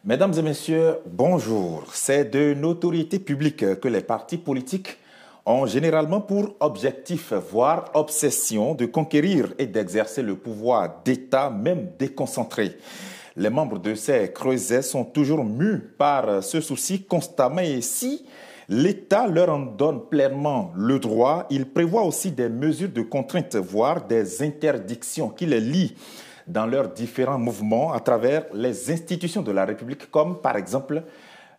Mesdames et messieurs, bonjour. C'est de notoriété publique que les partis politiques ont généralement pour objectif, voire obsession, de conquérir et d'exercer le pouvoir d'État, même déconcentré. Les membres de ces creusets sont toujours mus par ce souci constamment et si l'État leur en donne pleinement le droit, il prévoit aussi des mesures de contrainte, voire des interdictions qui les lient dans leurs différents mouvements à travers les institutions de la République, comme par exemple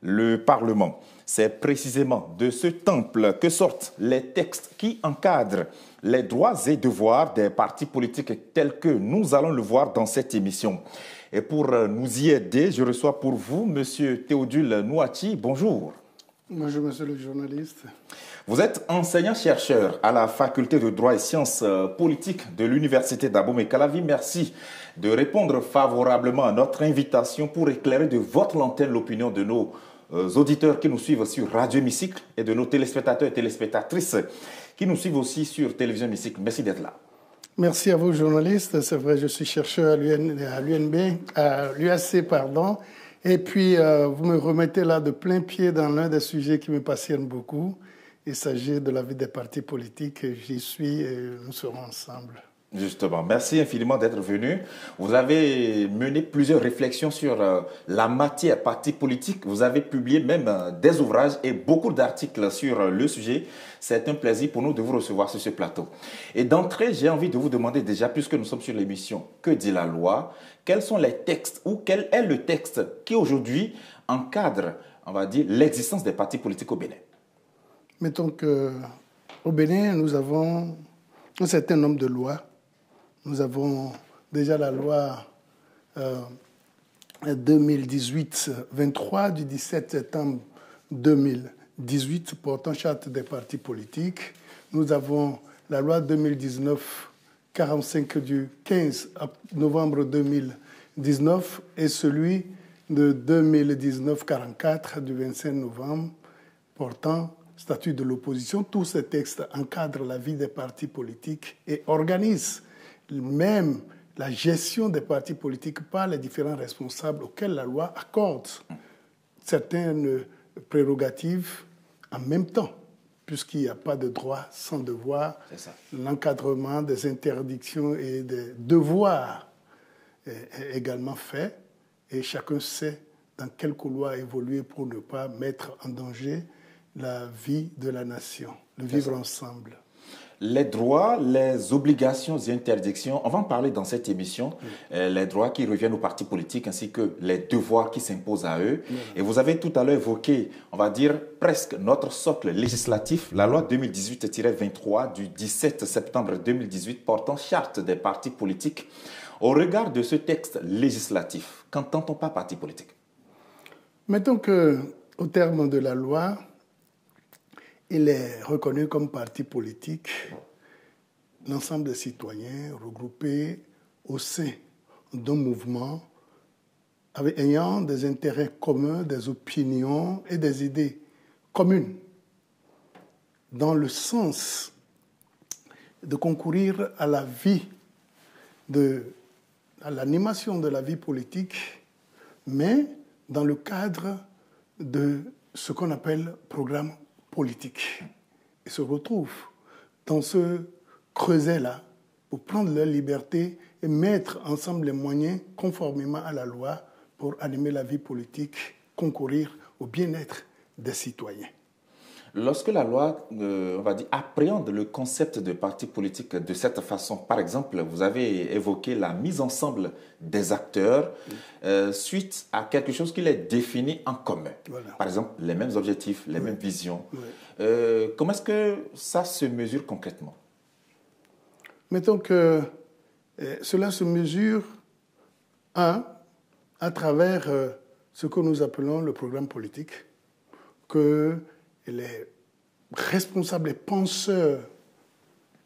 le Parlement. C'est précisément de ce temple que sortent les textes qui encadrent les droits et devoirs des partis politiques tels que nous allons le voir dans cette émission. Et pour nous y aider, je reçois pour vous M. Théodule Nouati. Bonjour. Bonjour, monsieur le journaliste. Vous êtes enseignant-chercheur à la faculté de droit et sciences politiques de l'université d'Abomey-Calavi. Merci de répondre favorablement à notre invitation pour éclairer de votre lanterne l'opinion de nos auditeurs qui nous suivent sur Radio Hémicycle et de nos téléspectateurs et téléspectatrices qui nous suivent aussi sur Télévision Hémicycle. Merci d'être là. Merci à vous, journaliste. C'est vrai, je suis chercheur à l'UAC, pardon. Et puis, vous me remettez là de plein pied dans l'un des sujets qui me passionnent beaucoup. Il s'agit de la vie des partis politiques. J'y suis et nous serons ensemble. Justement, merci infiniment d'être venu. Vous avez mené plusieurs réflexions sur la matière parti politique. Vous avez publié même des ouvrages et beaucoup d'articles sur le sujet. C'est un plaisir pour nous de vous recevoir sur ce plateau. Et d'entrée, j'ai envie de vous demander déjà, puisque nous sommes sur l'émission « Que dit la loi ?», quels sont les textes ou quel est le texte qui aujourd'hui encadre, on va dire, l'existence des partis politiques au Bénin? Mettons qu'au Bénin, nous avons un certain nombre de lois. Nous avons déjà la loi 2018-23 du 17 septembre 2018 portant charte des partis politiques. Nous avons la loi 2019-45 du 15 novembre 2019 et celui de 2019-44 du 25 novembre portant statut de l'opposition. Tous ces textes encadrent la vie des partis politiques et organisent même la gestion des partis politiques par les différents responsables auxquels la loi accorde certaines prérogatives en même temps, puisqu'il n'y a pas de droit sans devoir. L'encadrement des interdictions et des devoirs est également fait et chacun sait dans quel couloir évoluer pour ne pas mettre en danger la vie de la nation, le vivre ensemble. Les droits, les obligations et interdictions, on va en parler dans cette émission, les droits qui reviennent aux partis politiques ainsi que les devoirs qui s'imposent à eux. Et vous avez tout à l'heure évoqué, on va dire, presque notre socle législatif, la loi 2018-23 du 17 septembre 2018 portant charte des partis politiques. Au regard de ce texte législatif, qu'entend-on par parti politique? Mettons qu'au terme de la loi, il est reconnu comme parti politique l'ensemble des citoyens regroupés au sein d'un mouvement ayant des intérêts communs, des opinions et des idées communes dans le sens de concourir à la vie, à l'animation de la vie politique, mais dans le cadre de ce qu'on appelle programme politique. Ils se retrouvent dans ce creuset-là pour prendre leur liberté et mettre ensemble les moyens conformément à la loi pour animer la vie politique, concourir au bien-être des citoyens. Lorsque la loi, on va dire, appréhende le concept de parti politique de cette façon, par exemple, vous avez évoqué la mise ensemble des acteurs suite à quelque chose qui les définit en commun. Voilà. Par exemple, les mêmes objectifs, les mêmes visions. Comment est-ce que ça se mesure concrètement? Mettons que cela se mesure, à travers ce que nous appelons le programme politique, que les responsables et penseurs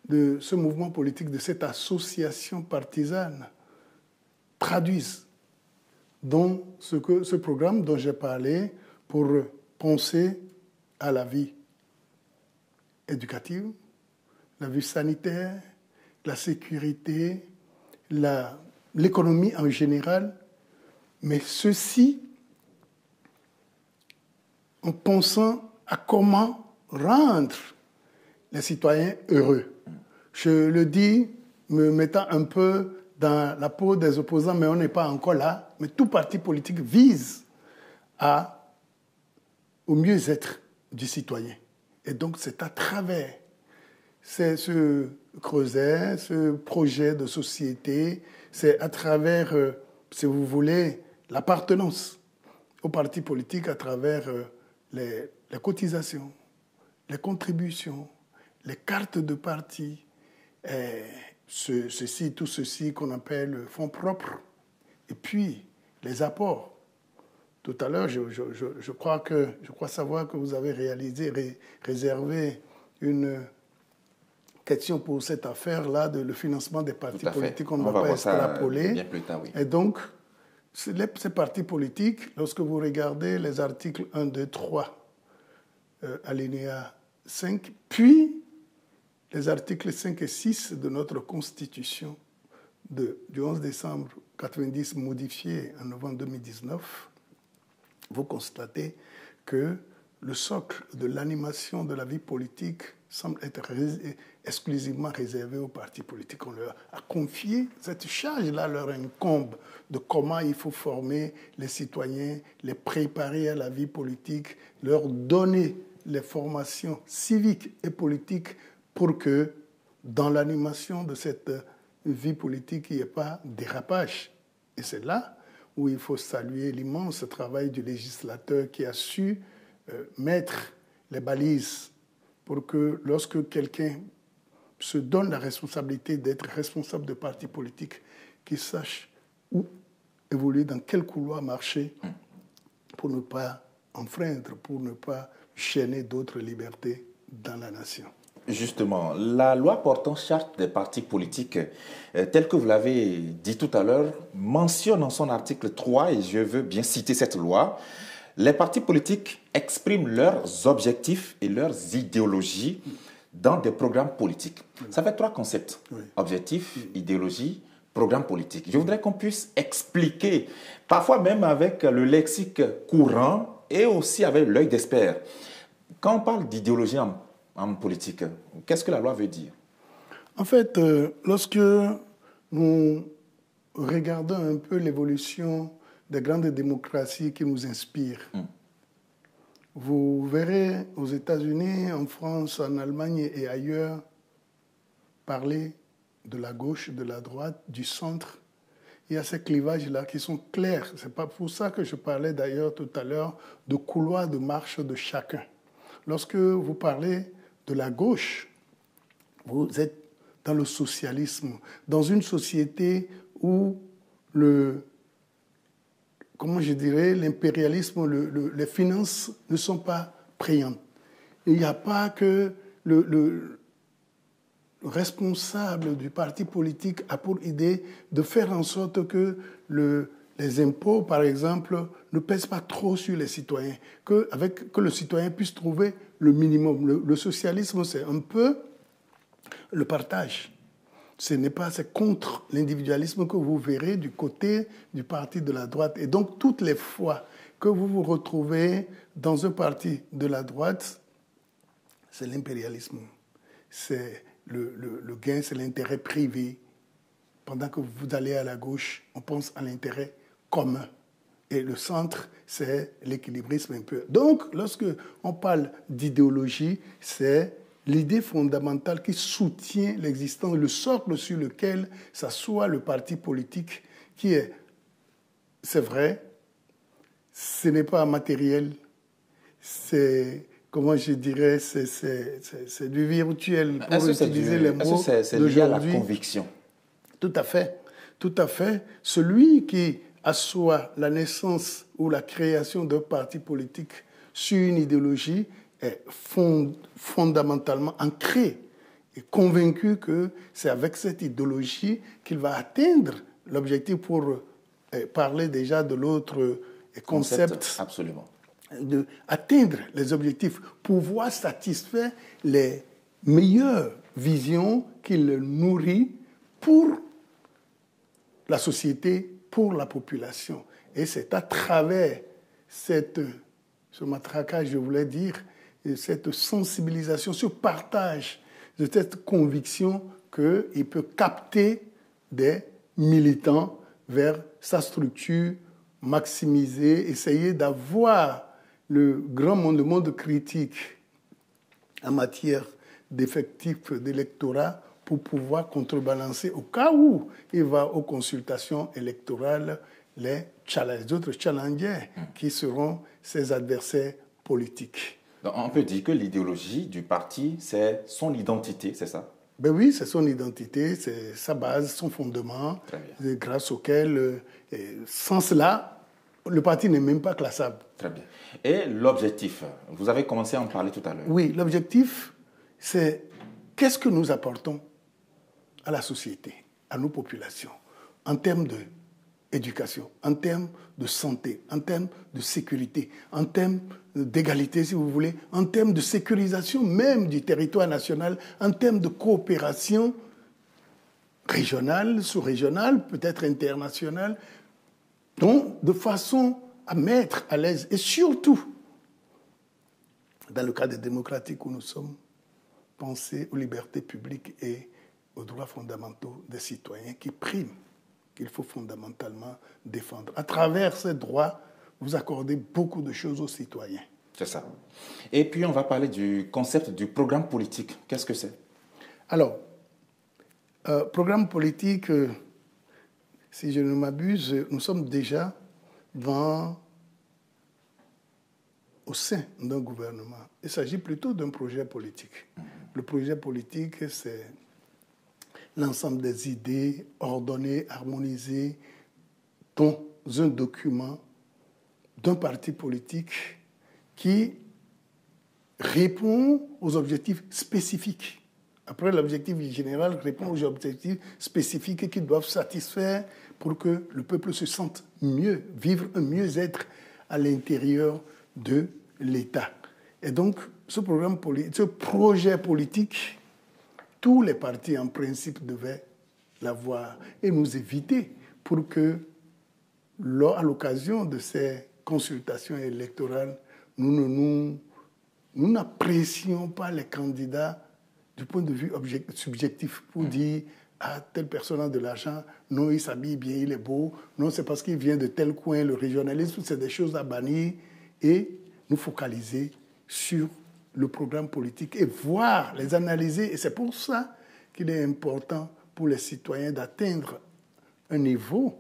de ce mouvement politique, de cette association partisane, traduisent dans ce programme dont j'ai parlé pour penser à la vie éducative, la vie sanitaire, la sécurité, l'économie en général, mais ceci en pensant à comment rendre les citoyens heureux. Je le dis, me mettant un peu dans la peau des opposants, mais on n'est pas encore là. Mais tout parti politique vise au mieux-être du citoyen. Et donc, c'est à travers ce creuset, ce projet de société, c'est à travers, si vous voulez, l'appartenance au parti politique à travers les cotisations, les contributions, les cartes de parti, tout ceci qu'on appelle fonds propres, et puis les apports. Tout à l'heure, je crois savoir que vous avez réservé une question pour cette affaire-là, le financement des partis politiques. On ne va pas extrapoler. Bien plus tard, oui. Et donc, ces partis politiques, lorsque vous regardez les articles 1, 2, 3, alinéa 5, puis les articles 5 et 6 de notre Constitution du 11 décembre 1990, modifiée en novembre 2019, vous constatez que le socle de l'animation de la vie politique semble être exclusivement réservé aux partis politiques. On leur a confié cette charge-là, leur incombe de comment il faut former les citoyens, les préparer à la vie politique, leur donner les formations civiques et politiques pour que dans l'animation de cette vie politique, il n'y ait pas de dérapage. Et c'est là où il faut saluer l'immense travail du législateur qui a su mettre les balises pour que lorsque quelqu'un se donne la responsabilité d'être responsable de parti politique, qu'il sache où évoluer, dans quel couloir marcher pour ne pas enfreindre, pour ne pas chaîner d'autres libertés dans la nation. Justement, la loi portant charte des partis politiques, telle que vous l'avez dit tout à l'heure, mentionne en son article 3, et je veux bien citer cette loi, les partis politiques expriment leurs objectifs et leurs idéologies dans des programmes politiques. Ça fait 3 concepts, objectifs, idéologie, programme politique. Je voudrais qu'on puisse expliquer, parfois même avec le lexique courant et aussi avec l'œil d'expert. Quand on parle d'idéologie en politique, qu'est-ce que la loi veut dire? En fait, lorsque nous regardons un peu l'évolution des grandes démocraties qui nous inspirent, vous verrez aux États-Unis, en France, en Allemagne et ailleurs parler de la gauche, de la droite, du centre. Il y a ces clivages-là qui sont clairs. Ce n'est pas pour ça que je parlais d'ailleurs tout à l'heure de couloir de marche de chacun. Lorsque vous parlez de la gauche, vous êtes dans le socialisme, dans une société où l'impérialisme, les finances ne sont pas prégnantes. Il n'y a pas que le responsable du parti politique a pour idée de faire en sorte que les impôts, par exemple, ne pèsent pas trop sur les citoyens, que le citoyen puisse trouver le minimum. Le socialisme, c'est un peu le partage. C'est contre l'individualisme que vous verrez du côté du parti de la droite. Et donc, toutes les fois que vous vous retrouvez dans un parti de la droite, c'est l'impérialisme. C'est le gain, c'est l'intérêt privé. Pendant que vous allez à la gauche, on pense à l'intérêt commun. Et le centre, c'est l'équilibrisme un peu. Donc, lorsque on parle d'idéologie, c'est l'idée fondamentale qui soutient l'existence, le socle sur lequel s'assoit le parti politique, qui est, c'est vrai, ce n'est pas matériel, c'est, comment je dirais, c'est du virtuel, pour utiliser les mots d'aujourd'hui. C'est lié à la conviction? Tout à fait, tout à fait. Celui qui assoit la naissance ou la création d'un parti politique sur une idéologie est fondamentalement ancré et convaincu que c'est avec cette idéologie qu'il va atteindre l'objectif, pour parler déjà de l'autre concept. Absolument. Atteindre les objectifs, pouvoir satisfaire les meilleures visions qu'il nourrit pour la société, pour la population. Et c'est à travers cette ce matraquage, je voulais dire, et cette sensibilisation, ce partage de cette conviction qu'il peut capter des militants vers sa structure, maximiser, essayer d'avoir le monde critique en matière d'effectifs d'électorat pour pouvoir contrebalancer au cas où il va aux consultations électorales les autres challengers qui seront ses adversaires politiques. Donc, on peut dire que l'idéologie du parti, c'est son identité, c'est ça? Ben oui, c'est son identité, c'est sa base, son fondement, grâce auquel, sans cela, le parti n'est même pas classable. Très bien. Et l'objectif, vous avez commencé à en parler tout à l'heure. Oui, l'objectif, c'est qu'est-ce que nous apportons à la société, à nos populations, en termes d'éducation, en termes de santé, en termes de sécurité, en termes d'égalité, si vous voulez, en termes de sécurisation même du territoire national, en termes de coopération régionale, sous-régionale, peut-être internationale, donc de façon à mettre à l'aise, et surtout, dans le cadre démocratique où nous sommes, penser aux libertés publiques et aux droits fondamentaux des citoyens qui priment, qu'il faut fondamentalement défendre. À travers ces droits, vous accordez beaucoup de choses aux citoyens. C'est ça. Et puis, on va parler du concept du programme politique. Qu'est-ce que c'est? Alors, programme politique, si je ne m'abuse, nous sommes déjà au sein d'un gouvernement. Il s'agit plutôt d'un projet politique. Le projet politique, c'est l'ensemble des idées ordonnées, harmonisées dans un document d'un parti politique qui répond aux objectifs spécifiques. Après, l'objectif général répond aux objectifs spécifiques qui doivent satisfaire pour que le peuple se sente mieux, vivre un mieux-être à l'intérieur de l'État. Et donc, ce projet politique, tous les partis, en principe, devaient l'avoir et nous éviter pour que, à l'occasion de ces consultations électorales, nous n'apprécions pas les candidats du point de vue subjectif pour dire « Ah, telle personne a de l'argent, non, il s'habille bien, il est beau, non, c'est parce qu'il vient de tel coin, le régionalisme, c'est des choses à bannir. » Et nous focaliser sur le programme politique et voir, les analyser. Et c'est pour ça qu'il est important pour les citoyens d'atteindre un niveau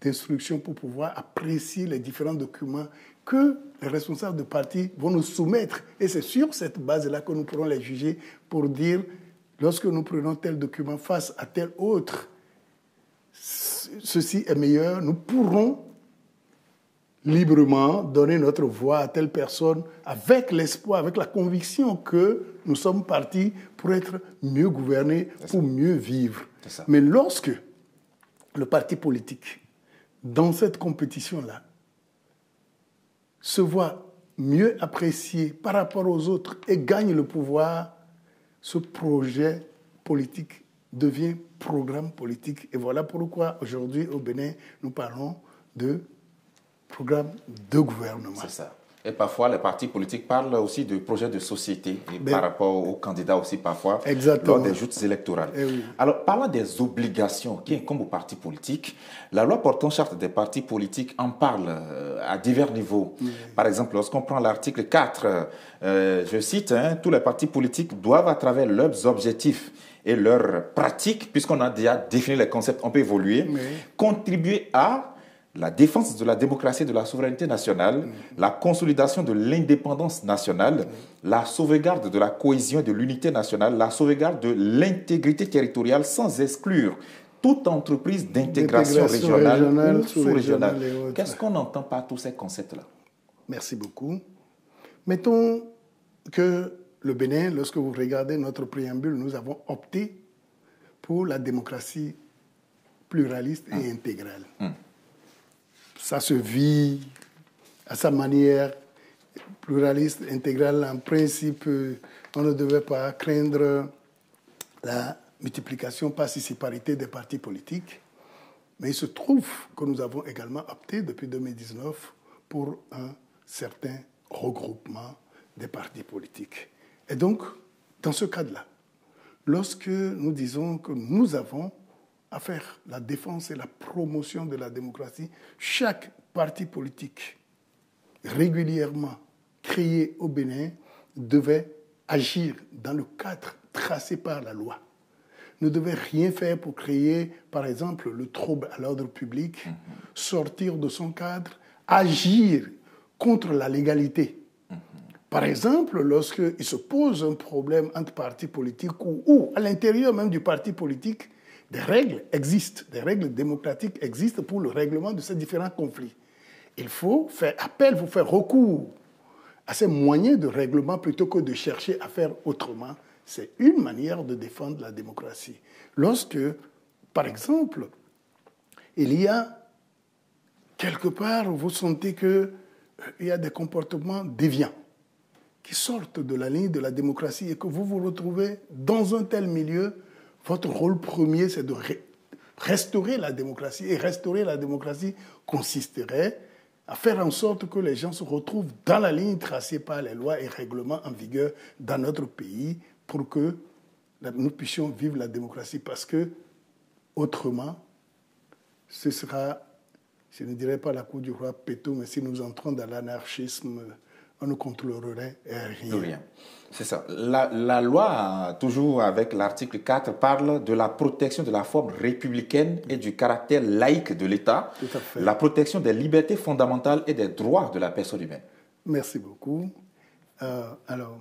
d'instruction pour pouvoir apprécier les différents documents que les responsables de parti vont nous soumettre. Et c'est sur cette base-là que nous pourrons les juger pour dire, lorsque nous prenons tel document face à tel autre, ceci est meilleur, nous pourrons librement donner notre voix à telle personne avec l'espoir, avec la conviction que nous sommes partis pour être mieux gouvernés, pour mieux vivre. Mais lorsque le parti politique, dans cette compétition-là, se voit mieux apprécié par rapport aux autres et gagne le pouvoir, ce projet politique devient programme politique. Et voilà pourquoi aujourd'hui au Bénin, nous parlons de programme de gouvernement. C'est ça. Et parfois, les partis politiques parlent aussi de projets de société par rapport aux candidats aussi parfois lors des joutes électorales. Oui. Alors, parlant des obligations qui incombent aux partis politiques, la loi portant charte des partis politiques en parle à divers niveaux. Oui. Par exemple, lorsqu'on prend l'article 4, je cite, tous les partis politiques doivent, à travers leurs objectifs et leurs pratiques, puisqu'on a déjà défini les concepts, on peut évoluer, contribuer à la défense de la démocratie et de la souveraineté nationale, la consolidation de l'indépendance nationale, la sauvegarde de la cohésion et de l'unité nationale, la sauvegarde de l'intégrité territoriale sans exclure toute entreprise d'intégration régionale ou sous-régionale. Qu'est-ce qu'on entend par tous ces concepts-là? Merci beaucoup. Mettons que le Bénin, lorsque vous regardez notre préambule, nous avons opté pour la démocratie pluraliste et intégrale. Ça se vit à sa manière pluraliste, intégrale. En principe, on ne devait pas craindre la multiplication, participarité des partis politiques. Mais il se trouve que nous avons également opté depuis 2019 pour un certain regroupement des partis politiques. Et donc, dans ce cadre-là, lorsque nous disons que nous avons à faire la défense et la promotion de la démocratie, chaque parti politique régulièrement créé au Bénin devait agir dans le cadre tracé par la loi. Ne devait rien faire pour créer, par exemple, le trouble à l'ordre public, sortir de son cadre, agir contre la légalité. Par exemple, lorsqu'il se pose un problème entre partis politiques ou à l'intérieur même du parti politique, des règles existent, des règles démocratiques existent pour le règlement de ces différents conflits. Il faut faire appel, il faut faire recours à ces moyens de règlement plutôt que de chercher à faire autrement. C'est une manière de défendre la démocratie. Lorsque, par exemple, il y a quelque part, vous sentez qu'il y a des comportements déviants qui sortent de la ligne de la démocratie et que vous vous retrouvez dans un tel milieu, votre rôle premier, c'est de restaurer la démocratie. Et restaurer la démocratie consisterait à faire en sorte que les gens se retrouvent dans la ligne tracée par les lois et règlements en vigueur dans notre pays pour que nous puissions vivre la démocratie. Parce que, autrement, ce sera, je ne dirais pas la cour du roi Péto, mais si nous entrons dans l'anarchisme, on ne contrôlerait rien. C'est ça. La loi, toujours avec l'article 4, parle de la protection de la forme républicaine et du caractère laïque de l'État, la protection des libertés fondamentales et des droits de la personne humaine. Merci beaucoup. Alors,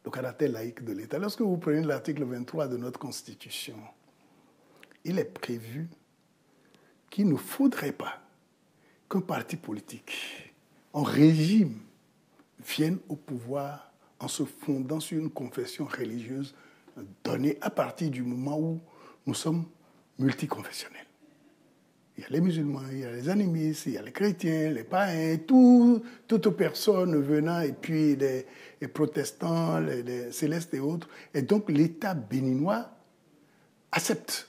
le caractère laïque de l'État. Lorsque vous prenez l'article 23 de notre Constitution, il est prévu qu'il ne faudrait pas qu'un parti politique un régime vienne au pouvoir en se fondant sur une confession religieuse donnée à partir du moment où nous sommes multiconfessionnels. Il y a les musulmans, il y a les animistes, il y a les chrétiens, les païens, toute personne venant, et puis les protestants, les célestes et autres. Et donc l'État béninois accepte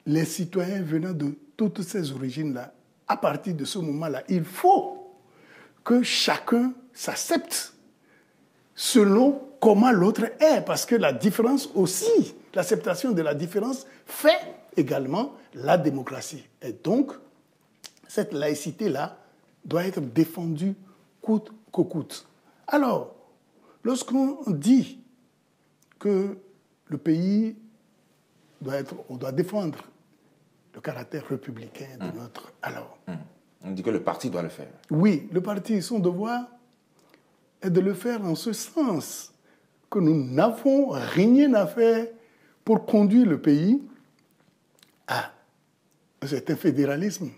les citoyens venant de toutes ces origines-là. À partir de ce moment-là, il faut que chacun s'accepte selon comment l'autre est, parce que la différence aussi, l'acceptation de la différence fait également la démocratie. Et donc, cette laïcité-là doit être défendue coûte que coûte. Alors, lorsqu'on dit que le pays on doit défendre le caractère républicain de notre... Alors, on dit que le parti doit le faire. Oui, le parti, son devoir est de le faire en ce sens que nous n'avons rien à faire pour conduire le pays à un certain fédéralisme.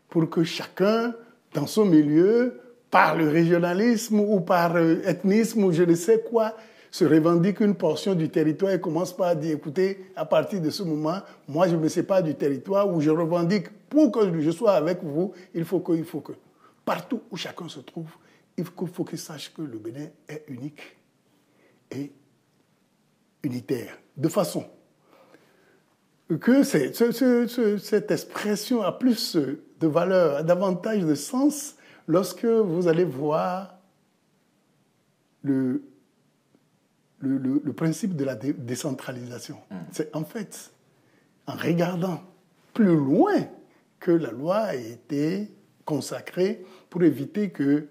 Pour que chacun, dans son milieu, par le régionalisme ou par ethnisme ou je ne sais quoi, se revendique une portion du territoire et commence par dire, écoutez, à partir de ce moment, moi je ne me sépare du territoire où je revendique, pour que je sois avec vous, il faut que. Partout où chacun se trouve, il faut qu'il sache que le Bénin est unique et unitaire. De façon que cette expression a plus de valeur, davantage de sens lorsque vous allez voir le principe de la décentralisation. C'est en fait, en regardant plus loin que la loi a été consacrée pour éviter que,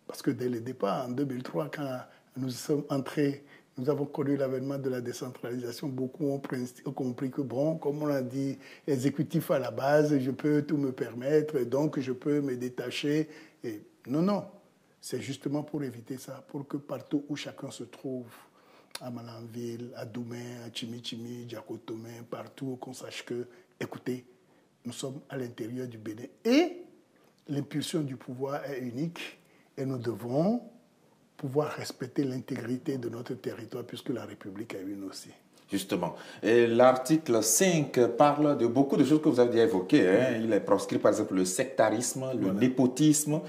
parce que dès le départ, en 2003, quand nous sommes entrés, nous avons connu l'avènement de la décentralisation, beaucoup ont compris que, bon, comme on a dit, exécutif à la base, je peux tout me permettre, donc je peux me détacher. Et non. C'est justement pour éviter ça, pour que partout où chacun se trouve, à Malanville, à Doumen, à Chimichimi, Diakotomé, partout, qu'on sache que, écoutez, nous sommes à l'intérieur du Bénin. Et l'impulsion du pouvoir est unique et nous devons pouvoir respecter l'intégrité de notre territoire puisque la République est une aussi. Justement. Et l'article 5 parle de beaucoup de choses que vous avez déjà évoquées. Il est proscrit, par exemple, le sectarisme, le népotisme,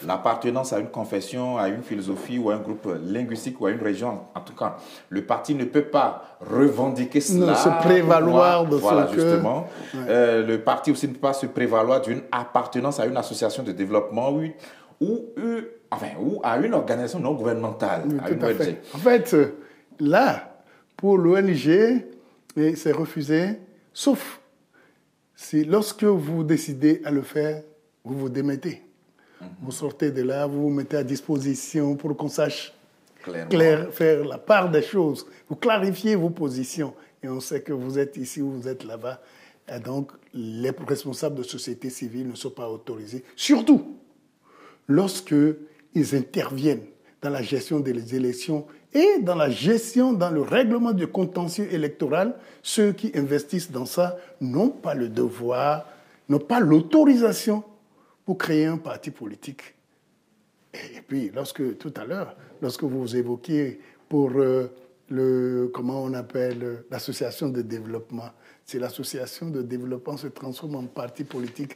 l'appartenance à une confession, à une philosophie ou à un groupe linguistique ou à une région. En tout cas, le parti ne peut pas revendiquer cela. Non, se prévaloir de voilà, ce justement. Le parti aussi ne peut pas se prévaloir d'une appartenance à une association de développement, oui, ou à une organisation non gouvernementale, Oui, à une tout à ONG. fait. En fait, là, pour l'ONG, c'est refusé, sauf si lorsque vous décidez à le faire, vous vous démettez. Vous sortez de là, vous vous mettez à disposition pour qu'on sache faire la part des choses. Vous clarifiez vos positions. Et on sait que vous êtes ici ou vous êtes là-bas. Et donc, les responsables de société civile ne sont pas autorisés. Surtout lorsqu'ils interviennent dans la gestion des élections et dans la gestion, dans le règlement du contentieux électoral. Ceux qui investissent dans ça n'ont pas le devoir, n'ont pas l'autorisation pour créer un parti politique. Et puis, tout à l'heure, lorsque vous évoquiez pour comment on appelle, l'association de développement, si l'association de développement se transforme en parti politique,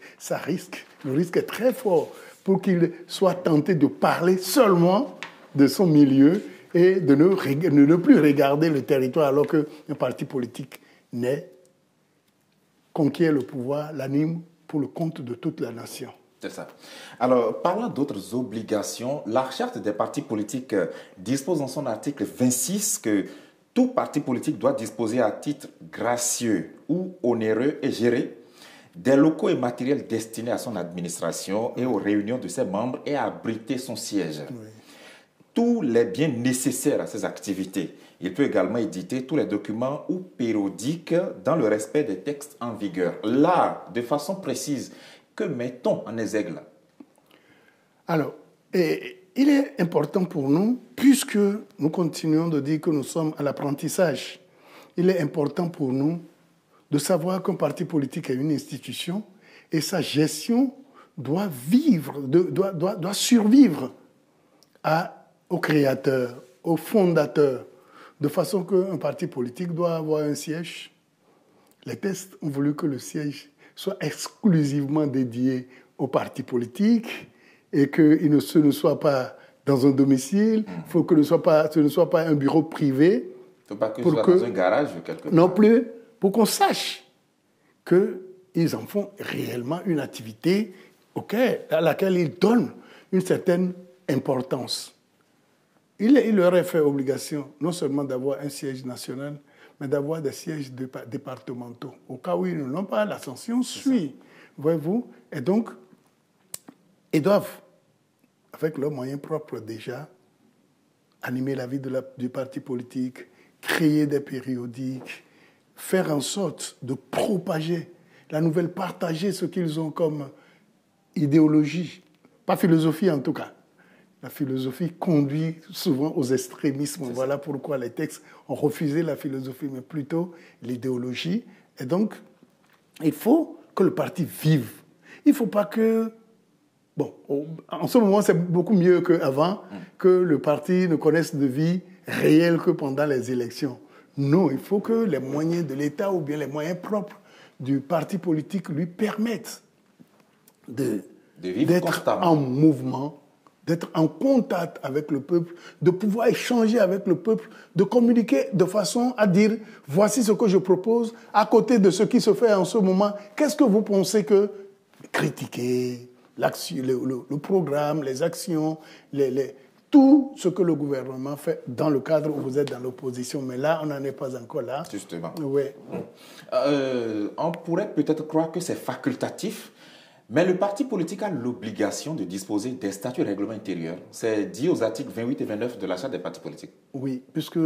le risque est très fort pour qu'il soit tenté de parler seulement de son milieu et de ne plus regarder le territoire alors qu'un parti politique naît, conquiert le pouvoir, l'anime pour le compte de toute la nation. C'est ça. Alors, parlant d'autres obligations, la charte des partis politiques dispose dans son article 26 que tout parti politique doit disposer à titre gracieux ou onéreux et gérer des locaux et matériels destinés à son administration et aux réunions de ses membres et à abriter son siège. Oui. Tous les biens nécessaires à ses activités. Il peut également éditer tous les documents ou périodiques dans le respect des textes en vigueur. Là, de façon précise, que mettons en exergue? Alors, il est important pour nous, puisque nous continuons de dire que nous sommes à l'apprentissage, il est important pour nous de savoir qu'un parti politique est une institution et sa gestion doit survivre au créateur, au fondateur, de façon qu'un parti politique doit avoir un siège. Les textes ont voulu que le siège soit exclusivement dédié au parti politique et que ce ne soit pas dans un domicile, il faut que ce ne soit pas un bureau privé. Il ne faut pas que ce soit dans un garage ou quelque part. Non plus, pour qu'on sache qu'ils en font réellement une activité à laquelle ils donnent une certaine importance. Il leur est fait obligation non seulement d'avoir un siège national, mais d'avoir des sièges départementaux. Au cas où ils ne l'ont pas, l'ascension suit. Voyez-vous? Et donc, ils doivent, avec leurs moyens propres déjà, animer la vie du parti politique, créer des périodiques, faire en sorte de propager la nouvelle, partager ce qu'ils ont comme idéologie, pas philosophie en tout cas. La philosophie conduit souvent aux extrémismes. Voilà pourquoi les textes ont refusé la philosophie, mais plutôt l'idéologie. Et donc, il faut que le parti vive. Il ne faut pas que... Bon, en ce moment, c'est beaucoup mieux qu'avant, que le parti ne connaisse de vie réelle que pendant les élections. Non, il faut que les moyens de l'État ou bien les moyens propres du parti politique lui permettent d'être en mouvement, d'être en contact avec le peuple, de pouvoir échanger avec le peuple, de communiquer de façon à dire « voici ce que je propose, à côté de ce qui se fait en ce moment, qu'est-ce que vous pensez que... » Critiquer le programme, les actions, tout ce que le gouvernement fait dans le cadre où vous êtes dans l'opposition. Mais là, on n'en est pas encore là. Justement. Oui. On pourrait peut-être croire que c'est facultatif, mais le parti politique a l'obligation de disposer des statuts et règlements intérieurs. C'est dit aux articles 28 et 29 de la Charte des partis politiques. Oui, puisque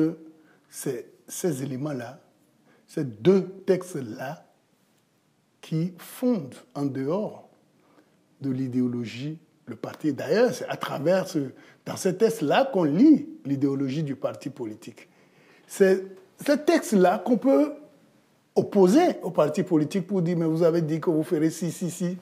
ces éléments-là, ces deux textes-là, qui fondent en dehors de l'idéologie le parti. D'ailleurs, c'est à travers dans ces textes-là qu'on lit l'idéologie du parti politique. C'est ces textes-là qu'on peut opposer au parti politique pour dire « mais vous avez dit que vous ferez ci. »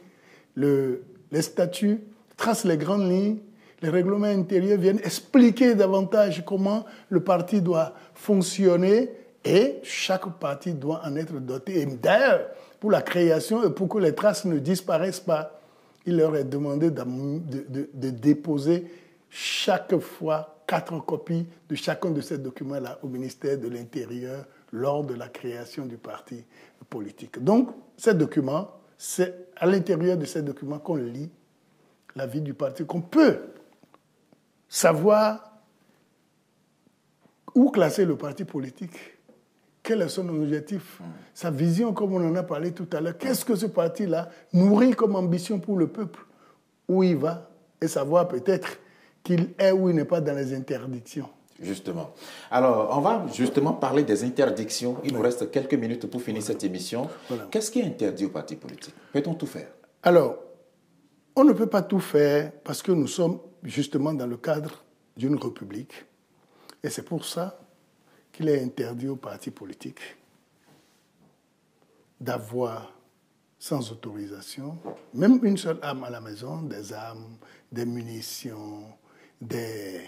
Les statuts tracent les grandes lignes, les règlements intérieurs viennent expliquer davantage comment le parti doit fonctionner et chaque parti doit en être doté. Et d'ailleurs, pour la création et pour que les traces ne disparaissent pas, il leur est demandé de déposer chaque fois 4 copies de chacun de ces documents-là au ministère de l'Intérieur lors de la création du parti politique. Donc, ces documents, c'est à l'intérieur de ces documents qu'on lit la vie du parti, qu'on peut savoir où classer le parti politique, quel est son objectif, sa vision, comme on en a parlé tout à l'heure. Qu'est-ce que ce parti-là nourrit comme ambition pour le peuple, où il va, et savoir peut-être qu'il est ou il n'est pas dans les interdictions. Justement. Alors, on va justement parler des interdictions. Il nous reste quelques minutes pour finir cette émission. Voilà. Qu'est-ce qui est interdit aux partis politiques? Peut-on tout faire? Alors, on ne peut pas tout faire parce que nous sommes justement dans le cadre d'une république. Et c'est pour ça qu'il est interdit aux partis politiques d'avoir sans autorisation, même une seule arme à la maison, des armes, des munitions, des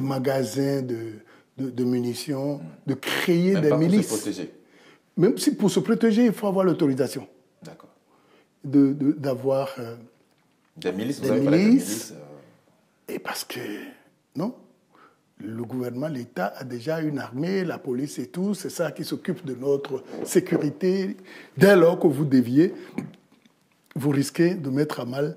magasins de munitions, de créer des milices. Pour se protéger. Même si pour se protéger, il faut avoir l'autorisation. D'accord. D'avoir des milices. Des milices. Et parce que, non, le gouvernement, l'État a déjà une armée, la police et tout, c'est ça qui s'occupe de notre sécurité. Dès lors que vous déviez, vous risquez de mettre à mal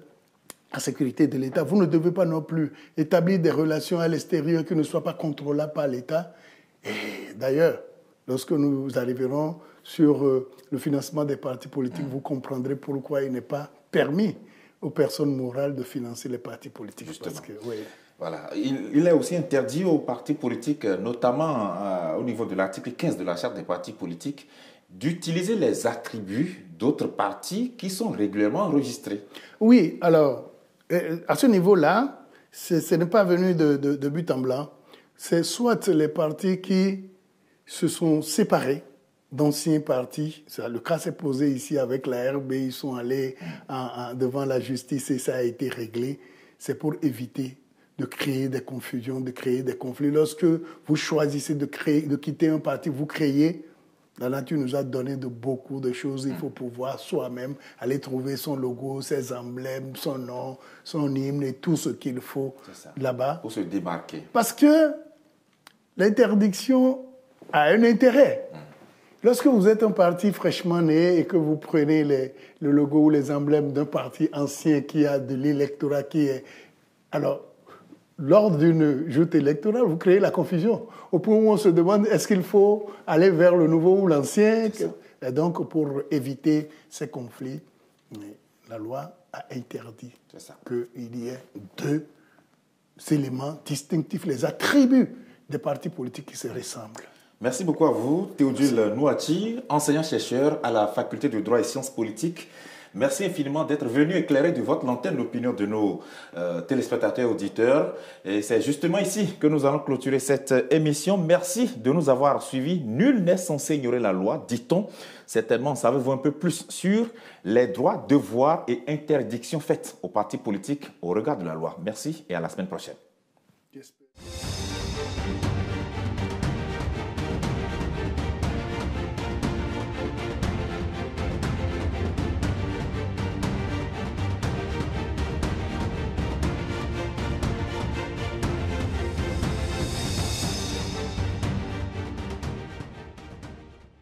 la sécurité de l'État. Vous ne devez pas non plus établir des relations à l'extérieur qui ne soient pas contrôlables par l'État. Et d'ailleurs, lorsque nous arriverons sur le financement des partis politiques, vous comprendrez pourquoi il n'est pas permis aux personnes morales de financer les partis politiques. Justement. Parce que, oui. Voilà. Il est aussi interdit aux partis politiques, notamment au niveau de l'article 15 de la Charte des partis politiques, d'utiliser les attributs d'autres partis qui sont régulièrement enregistrés. Oui, alors, à ce niveau-là, ce n'est pas venu de but en blanc. C'est soit les partis qui se sont séparés d'anciens partis. Le cas s'est posé ici avec la RB, ils sont allés devant la justice et ça a été réglé. C'est pour éviter de créer des confusions, de créer des conflits. Lorsque vous choisissez de quitter un parti, vous créez. La nature nous a donné beaucoup de choses. Il faut pouvoir soi-même aller trouver son logo, ses emblèmes, son nom, son hymne et tout ce qu'il faut là-bas. Pour se démarquer. Parce que l'interdiction a un intérêt. Lorsque vous êtes un parti fraîchement né et que vous prenez le logo ou les emblèmes d'un parti ancien qui a de l'électorat qui est... Alors, lors d'une joute électorale, vous créez la confusion. Au point où on se demande, est-ce qu'il faut aller vers le nouveau ou l'ancien? Et donc, pour éviter ces conflits, la loi a interdit qu'il y ait deux éléments distinctifs, les attributs des partis politiques qui se ressemblent. Merci beaucoup à vous, Théodule Nouati, enseignant-chercheur à la Faculté de droit et sciences politiques. Merci infiniment d'être venu éclairer de votre lanterne l'opinion de nos téléspectateurs et auditeurs. Et c'est justement ici que nous allons clôturer cette émission. Merci de nous avoir suivis. Nul n'est censé ignorer la loi, dit-on. Certainement, savez-vous un peu plus sur les droits, devoirs et interdictions faites aux partis politiques au regard de la loi. Merci et à la semaine prochaine. J'espère.